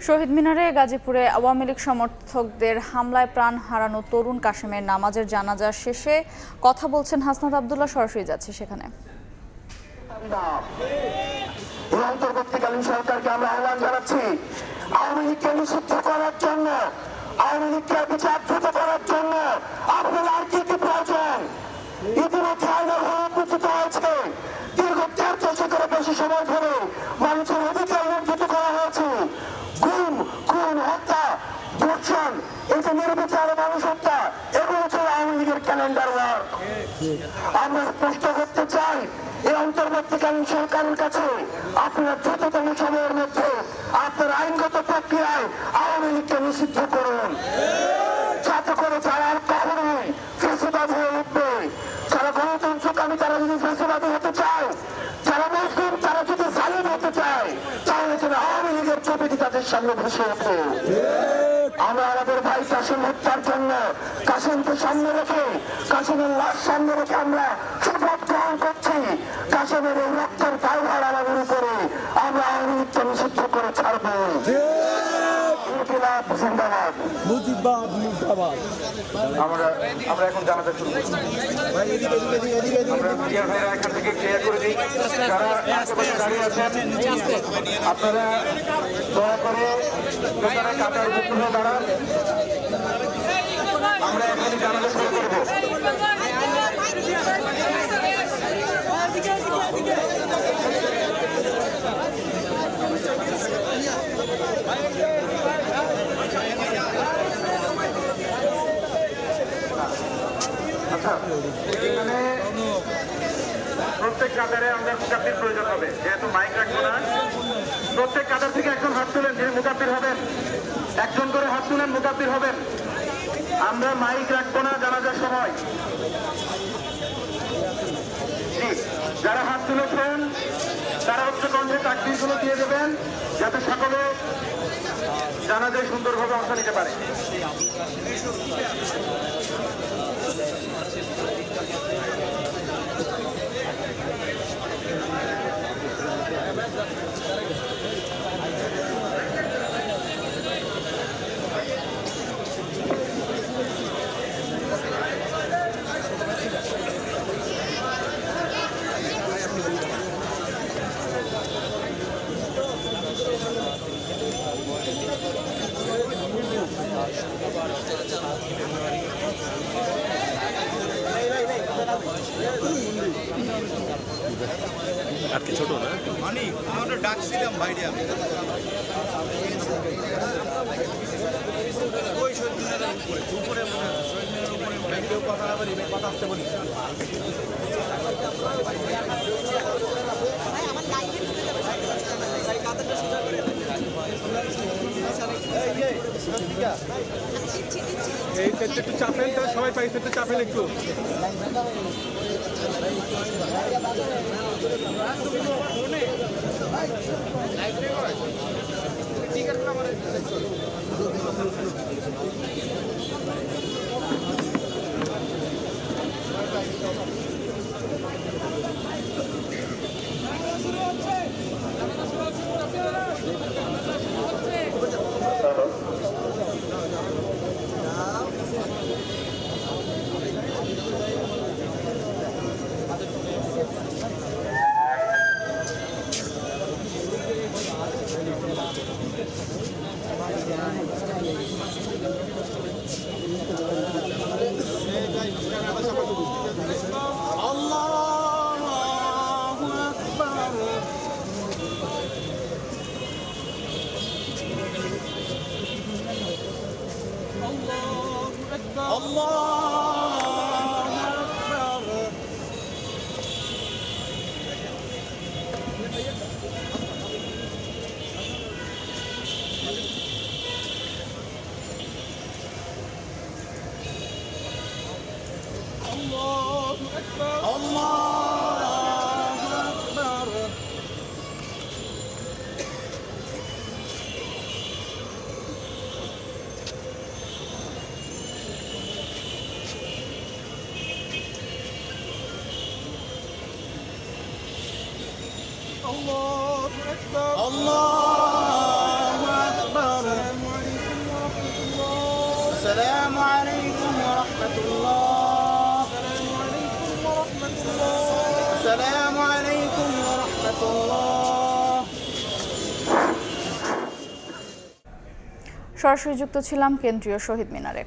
শহীদ মিনারে গাজীপুরে আওয়ামী লীগ সমর্থকদের হামলায় প্রাণ হারানো তরুণ কাশেমের নামাজের জানাজা শেষে কথা বলছেন হাসনাত আব্দুল্লাহ। সরাসরি যাচ্ছে সেখানে। অন্তর্বর্তীকালীন সরকারকে আমরা আহ্বান জানাচ্ছি আওয়ামী লীগকে নিষিদ্ধ করার জন্য, আওয়ামী লীগকে বিচার দ্রুত করার জন্য আপনার আর কি কি প্রয়োজন? ইতিমধ্যে আইন উন্মোচিত হয়েছে, দীর্ঘ ১.৫ দশকের বেশি সময় ধরে মানুষের অধিকার লঙ্ঘিত করা হয়েছে। গুম, খুন, হত্যা, ধর্ষণ, এই যে নির্বিচারে মানুষ হত্যা, এগুলো ছিল আওয়ামী লীগের ক্যালেন্ডার ওয়ার্ক। আমরা স্পষ্ট করতে চাই এই অন্তর্বর্তীকালীন সরকারের কাছে আপনারা দ্রুততম সময়ের মধ্যে আপনার আইনগত প্রক্রিয়ায় আওয়ামী লীগকে নিষিদ্ধ করুন, যাতে করে যারা আর কখনোই ফেসিবাদ হয়ে উঠবে, যারা গণতন্ত্রকামী তারা যদি ফেসিবাদী হতে চায়, যারা মুসলিম তারা যদি জালিম হতে চায়, তাহলে যেন আওয়ামী লীগের ছবিটি তাদের সামনে ভেসে ওঠে। আমরা আমাদের ভাই কাশেম হত্যার জন্য কাশেমকে সামনে রেখে, কাশেমের লাশ সামনে রেখে আমরা শপথ গ্রহণ করছি, কাশেমের এই রক্তের দায়ভার আমাদের উপরে, আমরা আওয়ামী লীগকে নিষিদ্ধ করে ছাড়বো। জিন্দাবাদ, মুজিবাদ, মুর্দাবাদ। আমরা এখন জানাতে শুরু করছি। আমরা মিডিয়ার ভাইরা এখান থেকে ক্লিয়ার করে দিই, যারা আশেপাশে দাঁড়িয়ে আছেন আপনারা দয়া করে কাতার যুক্ত হয়ে দাঁড়ান। আমরা এখনই জানাতে শুরু করবো। আচ্ছা, এখানে প্রত্যেক কাতারে আমাদের মুকাব্বির প্রয়োজন হবে, যেহেতু মাইক রাখবো না। প্রত্যেক কাতার থেকে একজন হাত তুলেন, যিনি মুকাব্বির হবেন, একজন করে হাত তুলেন, মুকাব্বির হবেন। আমরা মাইক রাখবো না জানাজার সময়। যারা হাত তুলেছেন তারা উচ্চ কণ্ঠে তাকবীরগুলো দিয়ে দেবেন, যাতে সকলে জানাজায় সুন্দরভাবে অংশ নিতে পারে। আজকে ছোট না আমরা ডাকছিলাম বাইরে আমি ওই শহীদের উপরে কেউ কথা বলি কথা আসতে বলি এই ক্ষেত্রে একটু চাপেন, তারা সবাই পাই ক্ষেত্রে চাপেন একটু। الله أكبر الله أكبر السلام عليكم ورحمة الله. السلام عليكم ورحمة الله. সরাসরি যুক্ত ছিলাম কেন্দ্রীয় শহীদ মিনারে।